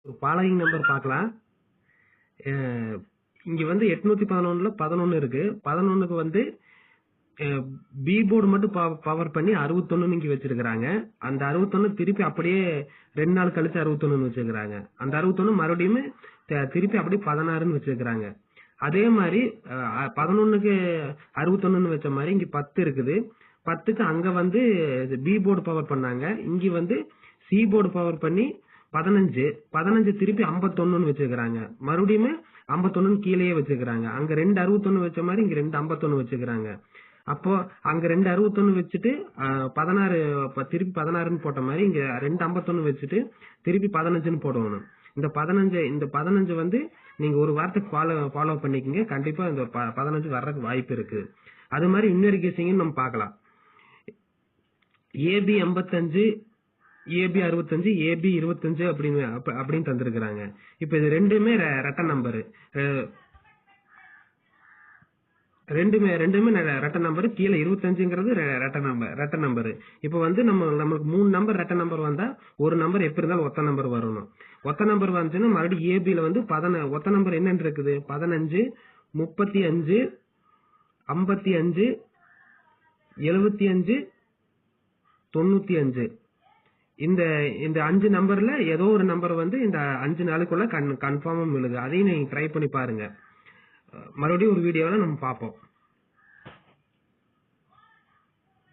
ஒரு following number பார்க்கலாம். இங்க வந்து 811ல 11 இருக்கு. 11க்கு வந்து பி போர்டு மட்டும் பவர் பண்ணி 61 இங்க வச்சிருக்காங்க. அந்த 61 திருப்பி அப்படியே 2 நாள் கழிச்சு 61 வச்சிருக்காங்க. அந்த 61 மறுபடியும் திருப்பி அப்படியே 16 வச்சிருக்காங்க. அதே மாதிரி 11க்கு 61 வச்ச மாதிரி இங்க 10 இருக்குது. 10க்கு அங்க வந்து பி போர்டு பவர் பண்ணாங்க. இங்க வந்து சி போர்டு பவர் பண்ணி 15 திருப்பி 51 வச்சிருக்காங்க. மறுபடியும் 51 கீழேயே வச்சிருக்காங்க. அங்க 2 61 வச்ச மாதிரி இங்க 2 51 வச்சிருக்காங்க. அப்போ அங்க 2 61 வச்சுட்டு 16 திருப்பி 16ன்னு போட்ட மாதிரி இங்க 2 51 வச்சுட்டு திருப்பி 15ன்னு போடணும். இந்த 15 வந்து நீங்க ஒரு வாரத்துக்கு ஃபாலோ பண்ணிக்கங்க. கண்டிப்பா இந்த 15 வர்றதுக்கு வாய்ப்பு இருக்கு. அது மாதிரி இன்னொரு கெஸிங் நம்ம பார்க்கலாம். ஏபி 55 ஏபி 65 ஏபி 25 அப்படின்னு தந்திருக்கிறாங்க. இப்ப இது ரெண்டுமே ரெட்ட நம்பர். ரெண்டுமே ரெட்ட நம்பர். கீழே 25ங்கிறது ரெட்ட நம்பர். இப்ப வந்து நமக்கு 3 நம்பர் ரெட்ட நம்பர் வந்தா ஒரு நம்பர் எப்படி இருந்தாலும் ஒத்த நம்பர் வரணும். ஒத்த நம்பர் வந்துச்சுன்னா மறுபடியும் ஏபில வந்து ஒத்த நம்பர் என்னன்னு இருக்குது? 15 35 55 75 95. இந்த 5 நம்பர்ல ஏதோ ஒரு நம்பர் வந்து இந்த 5 நாளுக்குள்ள கன்ஃபார்மா விழுது. அதையும் நீங்க ட்ரை பண்ணி பாருங்க. மறுபடியும் ஒரு வீடியோல நம்ம பார்ப்போம்.